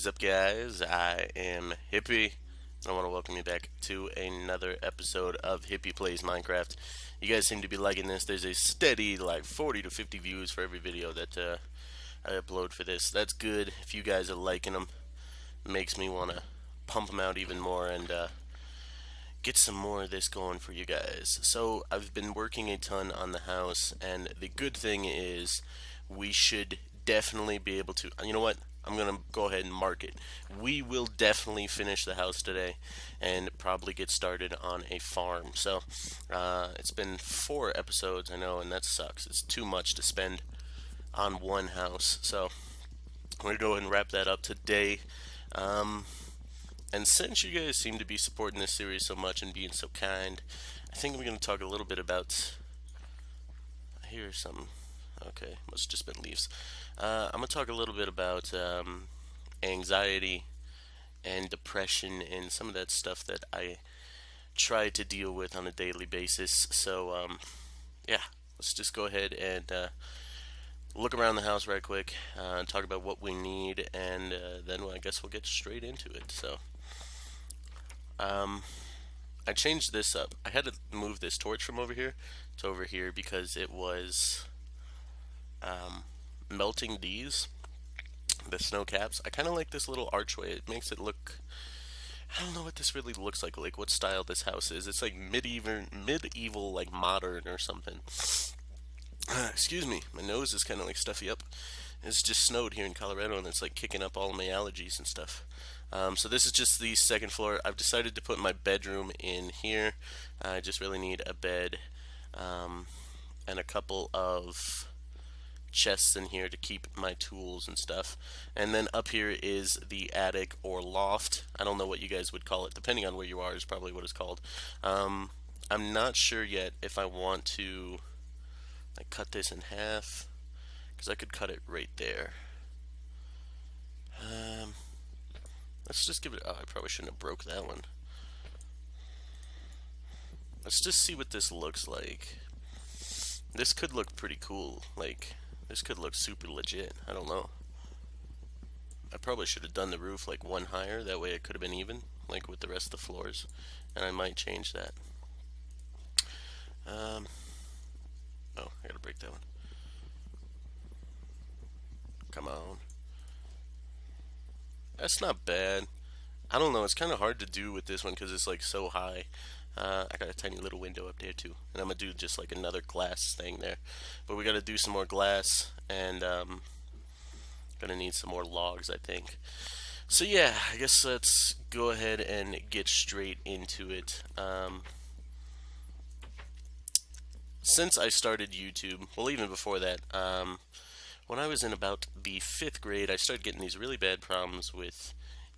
is up, guys? I am Hippie. I want to welcome you back to another episode of Hippie Plays Minecraft. You guys seem to be liking this. There's a steady, like, 40 to 50 views for every video that I upload for this. That's good. If you guys are liking them, it makes me want to pump them out even more and get some more of this going for you guys. So, I've been working a ton on the house, and the good thing is we should definitely be able to. You know what? I'm going to go ahead and mark it. We will definitely finish the house today and probably get started on a farm. So, it's been 4 episodes, I know, and that sucks. It's too much to spend on one house. So, I'm going to go ahead and wrap that up today. And since you guys seem to be supporting this series so much and being so kind, I think we're going to talk a little bit about. I hear some. Okay, must have just been leaves. I'm going to talk a little bit about anxiety and depression and some of that stuff that I try to deal with on a daily basis. So, yeah, let's just go ahead and look around the house right quick, talk about what we need, and then I guess we'll get straight into it. So, I changed this up. I had to move this torch from over here to over here because it was melting these, the snow caps. I kind of like this little archway. It makes it look. I don't know what this really looks like what style this house is. It's like medieval, like modern or something. Excuse me, my nose is kind of like stuffy up. It's just snowed here in Colorado, and it's like kicking up all of my allergies and stuff. So this is just the second floor. I've decided to put my bedroom in here. I just really need a bed and a couple of chests in here to keep my tools and stuff. And then up here is the attic or loft. I don't know what you guys would call it. Depending on where you are is probably what it's called. I'm not sure yet if I want to like cut this in half, because I could cut it right there. Let's just give it. Oh, I probably shouldn't have broke that one. Let's just see what this looks like. This could look pretty cool. Like, this could look super legit. I don't know. I probably should have done the roof like one higher. That way it could have been even, like with the rest of the floors. And I might change that. Oh, I gotta break that one. Come on. That's not bad. I don't know. It's kind of hard to do with this one because it's like so high. I got a tiny little window up there too, and I'm gonna do just like another glass thing there. But we gotta do some more glass, and gonna need some more logs, I think. So yeah, I guess let's go ahead and get straight into it. Since I started YouTube, well, even before that, when I was in about the 5th grade, I started getting these really bad problems with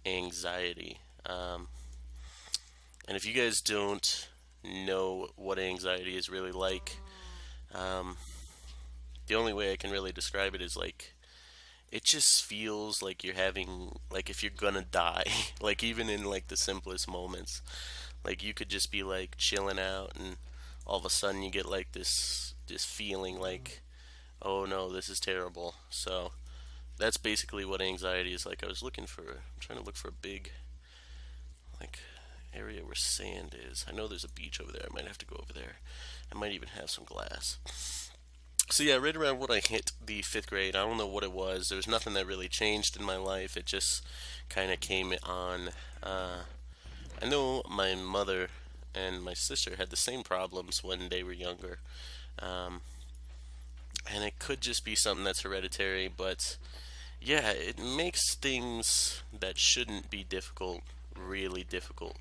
anxiety. And if you guys don't know what anxiety is really like, the only way I can really describe it is like it just feels like you're having, like, if you're gonna die, like even in like the simplest moments, like you could just be like chilling out and all of a sudden you get like this feeling like, oh no, this is terrible. So that's basically what anxiety is like. I'm trying to look for a big, like, area where sand is. I know there's a beach over there. I might have to go over there. I might even have some glass. So yeah, right around when I hit the 5th grade, I don't know what it was. There was nothing that really changed in my life. It just kind of came on. I know my mother and my sister had the same problems when they were younger. Um, and it could just be something that's hereditary, but yeah, it makes things that shouldn't be difficult really difficult.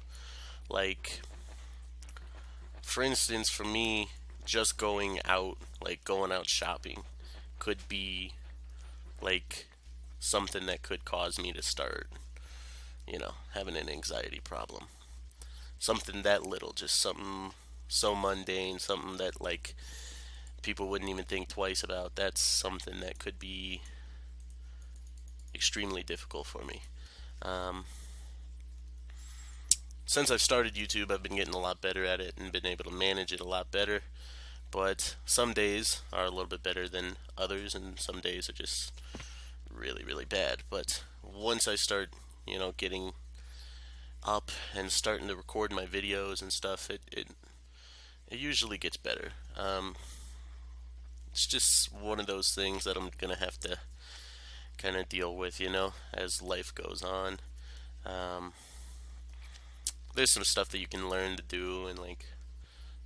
Like, for instance, for me, just going out shopping, could be like something that could cause me to start, having an anxiety problem. Something that little, just something so mundane, something that like people wouldn't even think twice about. That's something that could be extremely difficult for me. Um, since I've started YouTube, I've been getting a lot better at it and been able to manage it a lot better. But some days are a little bit better than others, and some days are just really, really bad. But once I start, getting up and starting to record my videos and stuff, it usually gets better. It's just one of those things that I'm gonna have to kind of deal with, as life goes on. Um, there's some stuff that you can learn to do, and like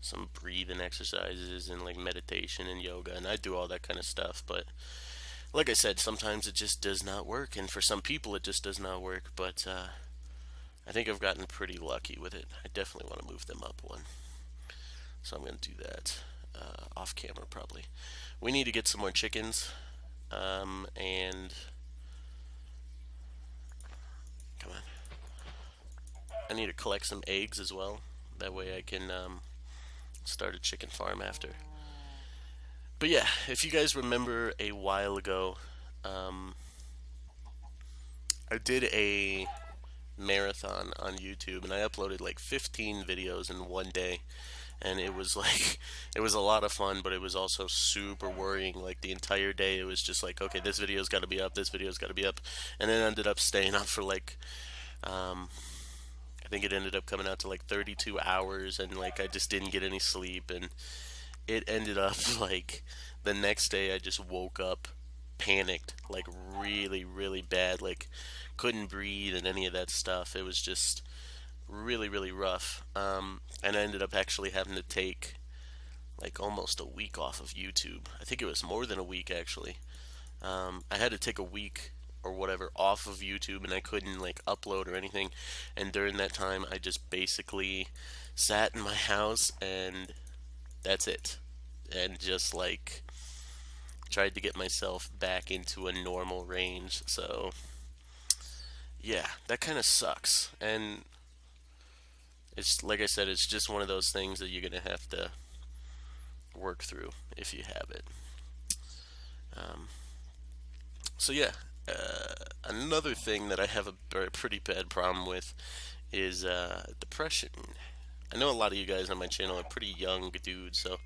some breathing exercises and like meditation and yoga, and I do all that kind of stuff. But like I said, sometimes it just does not work, and for some people it just does not work. But I think I've gotten pretty lucky with it. I definitely want to move them up one, so I'm gonna do that off camera probably. We need to get some more chickens, and come on, I need to collect some eggs as well. That way I can start a chicken farm after. But yeah, if you guys remember a while ago, um, I did a marathon on YouTube and I uploaded like 15 videos in one day. And it was like, it was a lot of fun, but it was also super worrying. Like the entire day, it was just like, okay, this video's got to be up, this video's got to be up. And then ended up staying up for like, um, I think it ended up coming out to like 32 hours, and like I just didn't get any sleep. And it ended up like the next day I just woke up panicked, like really, really bad, like couldn't breathe and any of that stuff. It was just really, really rough. And I ended up actually having to take like almost a week off of YouTube. I think it was more than a week actually. I had to take a week or whatever off of YouTube, and I couldn't like upload or anything. And during that time, I just basically sat in my house and that's it. And just like tried to get myself back into a normal range. So, yeah, that kind of sucks. And it's like I said, it's just one of those things that you're going to have to work through if you have it. Um, so, yeah, another thing that I have a pretty bad problem with is depression. I know a lot of you guys on my channel are pretty young dudes, so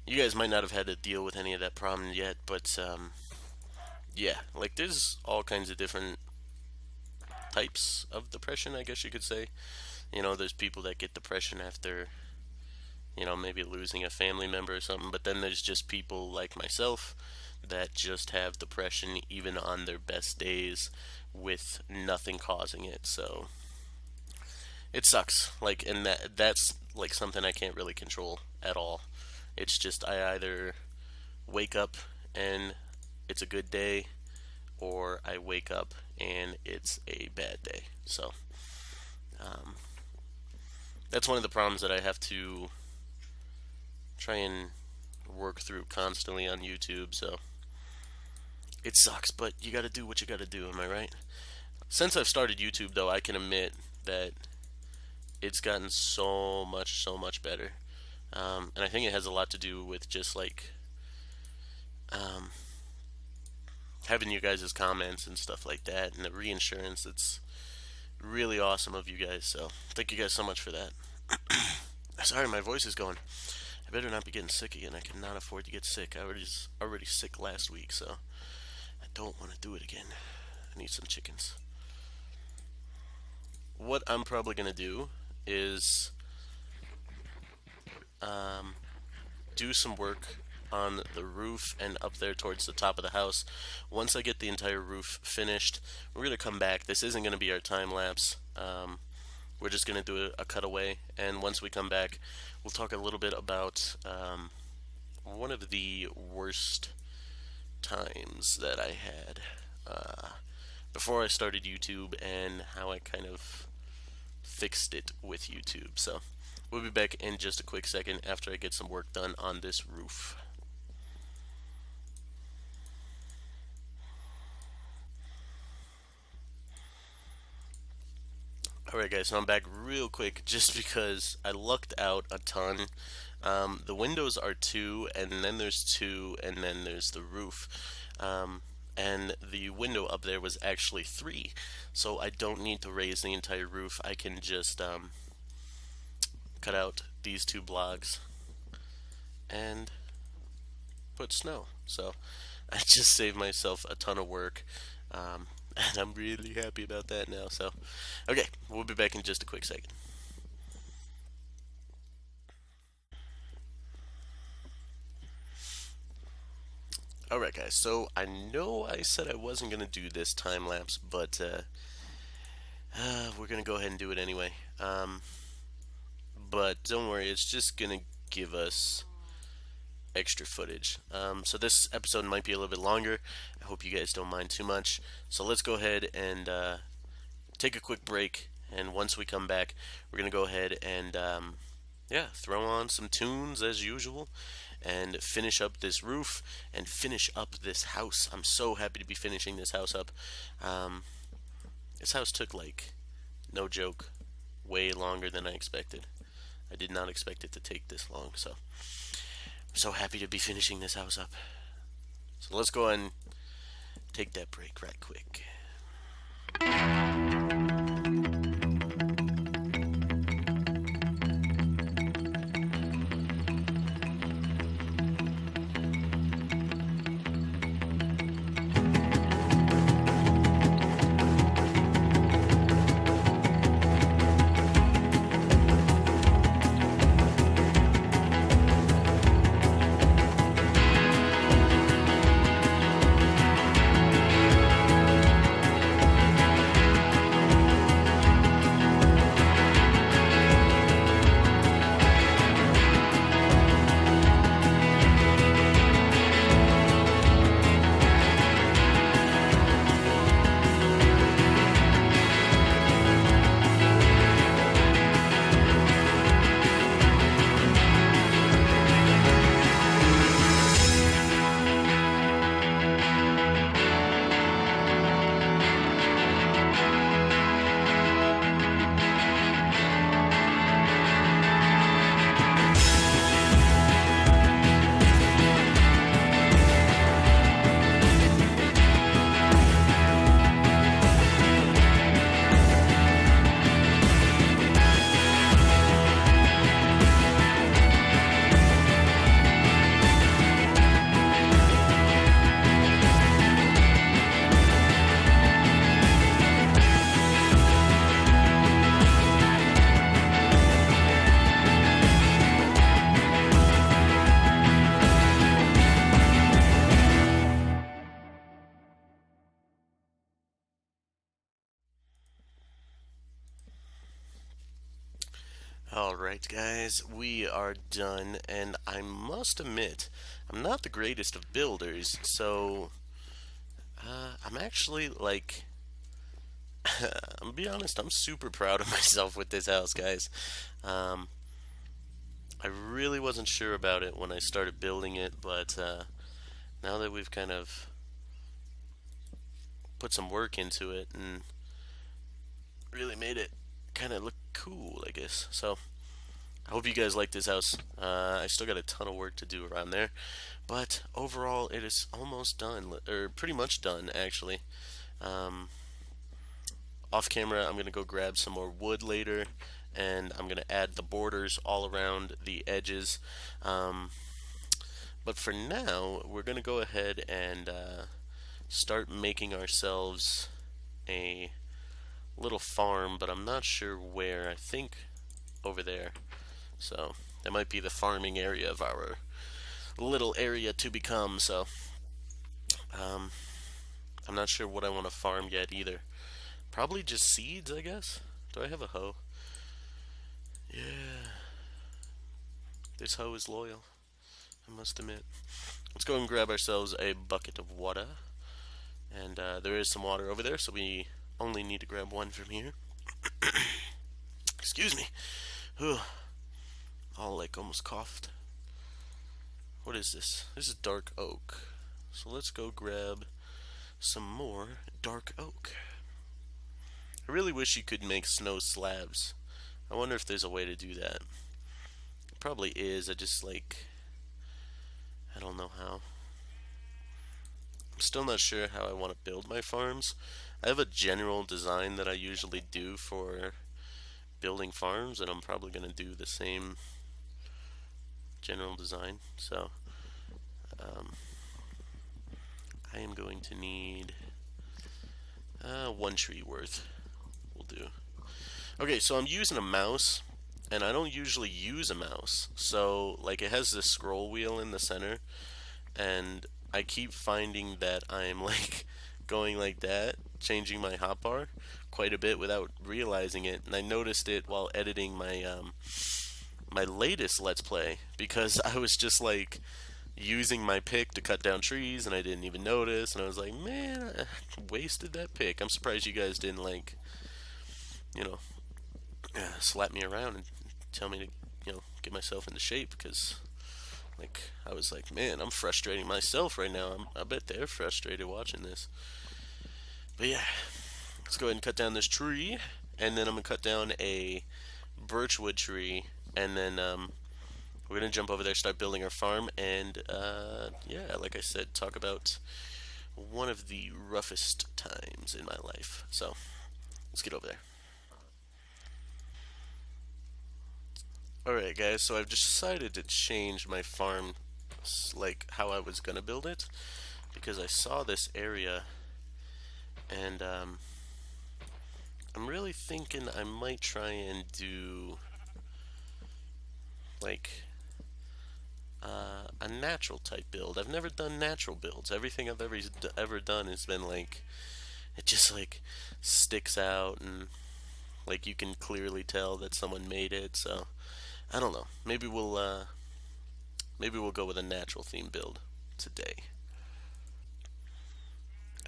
you guys might not have had to deal with any of that problem yet, but yeah, like there's all kinds of different types of depression, I guess you could say. There's people that get depression after, maybe losing a family member or something, but then there's just people like myself that just have depression even on their best days with nothing causing it. So it sucks. Like, and that's like something I can't really control at all. It's just I either wake up and it's a good day, or I wake up and it's a bad day. So um, that's one of the problems that I have to try and work through constantly on YouTube. So it sucks, but you got to do what you got to do. Am I right? Since I've started YouTube, though, I can admit that it's gotten so much better. And I think it has a lot to do with just like um, having you guys' comments and stuff like that, and the reinsurance. It's really awesome of you guys. So thank you guys so much for that. Sorry, my voice is going. I better not be getting sick again. I cannot afford to get sick. I was already sick last week, so I don't want to do it again. I need some chickens. What I'm probably gonna do is um, do some work on the roof and up there towards the top of the house. Once I get the entire roof finished, we're going to come back. This isn't going to be our time lapse. We're just going to do a cutaway, and once we come back, we'll talk a little bit about one of the worst times that I had before I started YouTube, and how I kind of fixed it with YouTube. So we'll be back in just a quick second after I get some work done on this roof. Alright guys, so I'm back real quick just because I lucked out a ton. The windows are two, and then there's two, and then there's the roof. And the window up there was actually three, so I don't need to raise the entire roof. I can just cut out these two blocks and put snow. So I just saved myself a ton of work. And I'm really happy about that now. So, okay, we'll be back in just a quick second. Alright, guys, so I know I said I wasn't going to do this time lapse, but we're going to go ahead and do it anyway. But don't worry, it's just going to give us extra footage. So this episode might be a little bit longer. I hope you guys don't mind too much. So let's go ahead and take a quick break. And once we come back, we're going to go ahead and, yeah, throw on some tunes as usual and finish up this roof and finish up this house. I'm so happy to be finishing this house up. Um, this house took, like, no joke, way longer than I expected. I did not expect it to take this long, so I'm so happy to be finishing this house up. So let's go and take that break right quick. Alright, guys, we are done, and I must admit, I'm not the greatest of builders, so I'm actually like, I'm gonna be honest, I'm super proud of myself with this house, guys. Um, I really wasn't sure about it when I started building it, but now that we've kind of put some work into it and really made it kind of look cool, I guess. So I hope you guys like this house. I still got a ton of work to do around there, but overall it is almost done, or pretty much done actually. Um, Off camera, I'm gonna go grab some more wood later, and I'm gonna add the borders all around the edges. Um, but for now, we're gonna go ahead and start making ourselves a little farm, but I'm not sure where. I think over there. So that might be the farming area of our little area to become. So um, I'm not sure what I want to farm yet either. Probably just seeds, I guess. Do I have a hoe? Yeah, this hoe is loyal, I must admit. Let's go and grab ourselves a bucket of water. And there is some water over there, so we only need to grab one from here. Excuse me. Whew. All like almost coughed. What is this? This is dark oak. So let's go grab some more dark oak. I really wish you could make snow slabs. I wonder if there's a way to do that. Probably is. I just like, I don't know how. I'm still not sure how I want to build my farms. I have a general design that I usually do for building farms, and I'm probably going to do the same general design. So um, I am going to need One tree worth will do. Okay, so I'm using a mouse, and I don't usually use a mouse. So, like, it has this scroll wheel in the center, and I keep finding that I'm, like, going like that, changing my hotbar quite a bit without realizing it. And I noticed it while editing my latest Let's Play because I was just, like, using my pick to cut down trees, and I didn't even notice. And I was like, man, I wasted that pick. I'm surprised you guys didn't, like, you know, slap me around and tell me to, get myself into shape because, like, I was like, man, I'm frustrating myself right now. I bet they're frustrated watching this. But yeah, let's go ahead and cut down this tree, and then I'm gonna cut down a birchwood tree, and then we're gonna jump over there, start building our farm, and yeah, like I said, talk about one of the roughest times in my life. So let's get over there. Alright, guys, so I've decided to change my farm, like how I was gonna build it, because I saw this area, and I'm really thinking I might try and do like a natural type build. I've never done natural builds. Everything I've ever done has been like it just like sticks out and like you can clearly tell that someone made it. So I don't know. Maybe we'll go with a natural theme build today.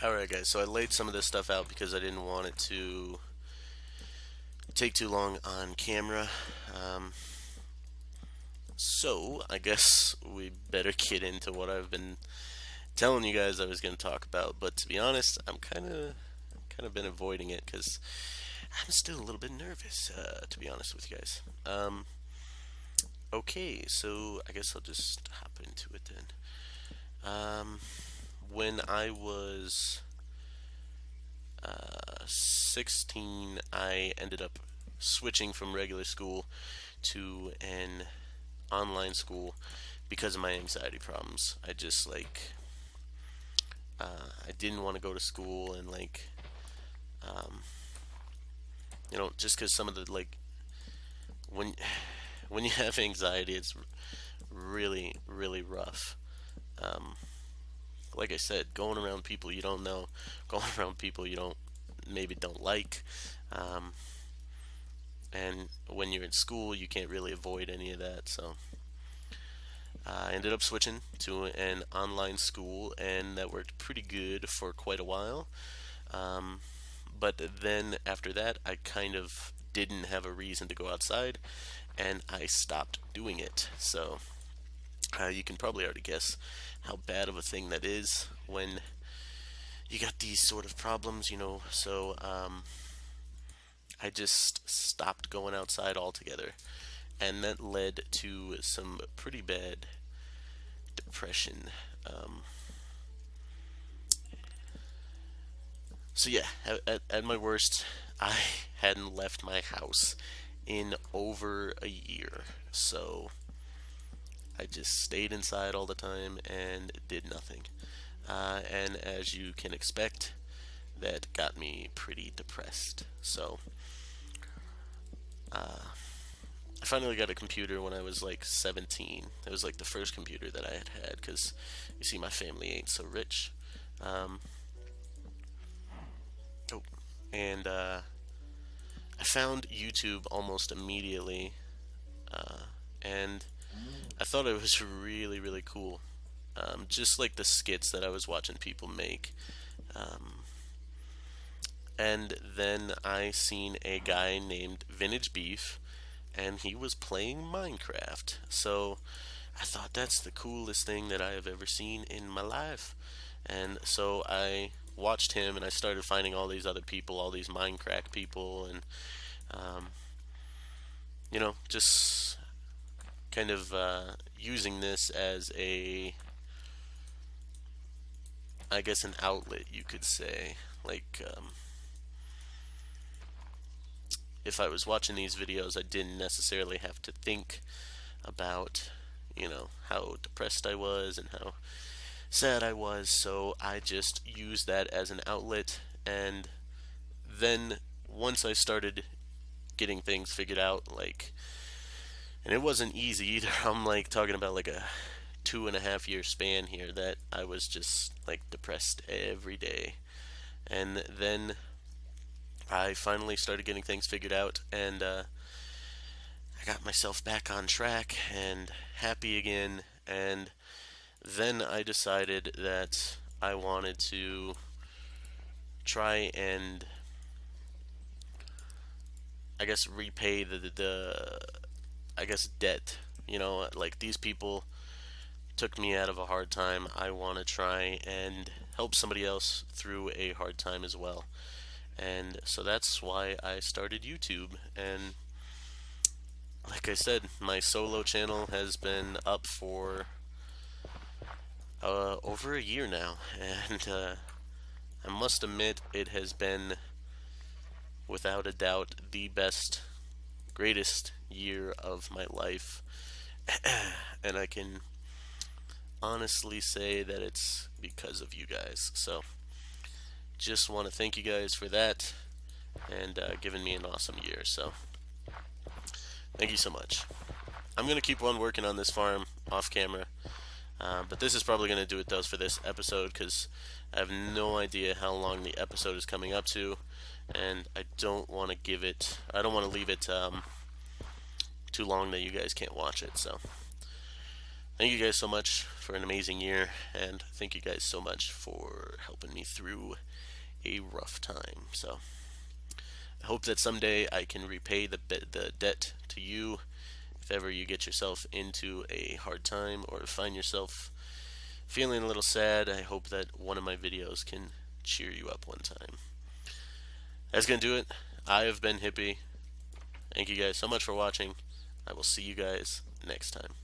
Alright, guys, so I laid some of this stuff out because I didn't want it to take too long on camera. Um, so I guess we better get into what I've been telling you guys I was going to talk about. But to be honest, I'm kind of been avoiding it because I'm still a little bit nervous. To be honest with you guys. Okay, so I guess I'll just hop into it then. When I was 16, I ended up switching from regular school to an online school because of my anxiety problems. I just like I didn't want to go to school and like um, just because some of the like when when you have anxiety, it's really rough. Um, like I said, going around people you don't know, going around people you don't maybe don't like, um, and when you're in school, you can't really avoid any of that. So I ended up switching to an online school, and that worked pretty good for quite a while. Um, but then after that, I kind of didn't have a reason to go outside, and I stopped doing it. So you can probably already guess how bad of a thing that is when you got these sort of problems. So I just stopped going outside altogether, and that led to some pretty bad depression. Um, so yeah, at my worst, I hadn't left my house in over a year. So I just stayed inside all the time and did nothing. And as you can expect, that got me pretty depressed. So I finally got a computer when I was like 17. It was like the first computer that I had because you see, my family ain't so rich. Um, oh, and I found YouTube almost immediately, and I thought it was really cool. Just like the skits that I was watching people make. Um, and then I seen a guy named Vintage Beef, and he was playing Minecraft. So I thought that's the coolest thing that I have ever seen in my life. And so I watched him, and I started finding all these other people, all these Minecraft people, and um, just kind of using this as I guess, an outlet, you could say. Like, if I was watching these videos, I didn't necessarily have to think about, how depressed I was and how sad I was. So I just used that as an outlet, and then once I started getting things figured out, like, and it wasn't easy either. I'm like talking about like a 2.5 year span here that I was just like depressed every day. And then I finally started getting things figured out, and I got myself back on track and happy again. And then I decided that I wanted to try and, I guess, repay the I guess, debt. You know, like these people took me out of a hard time. I want to try and help somebody else through a hard time as well. And so that's why I started YouTube. And like I said, my solo channel has been up for over a year now. And I must admit, it has been, without a doubt, the best, greatest year of my life. And I can honestly say that it's because of you guys. So just want to thank you guys for that, and giving me an awesome year. So thank you so much. I'm going to keep on working on this farm off camera, but this is probably going to do it though for this episode, because I have no idea how long the episode is coming up to, and I don't want to leave it too long that you guys can't watch it. So thank you guys so much for an amazing year, and thank you guys so much for helping me through a rough time. So I hope that someday I can repay the debt to you. If ever you get yourself into a hard time or find yourself feeling a little sad, I hope that one of my videos can cheer you up one time. That's going to do it. I have been Hippie. Thank you guys so much for watching. I will see you guys next time.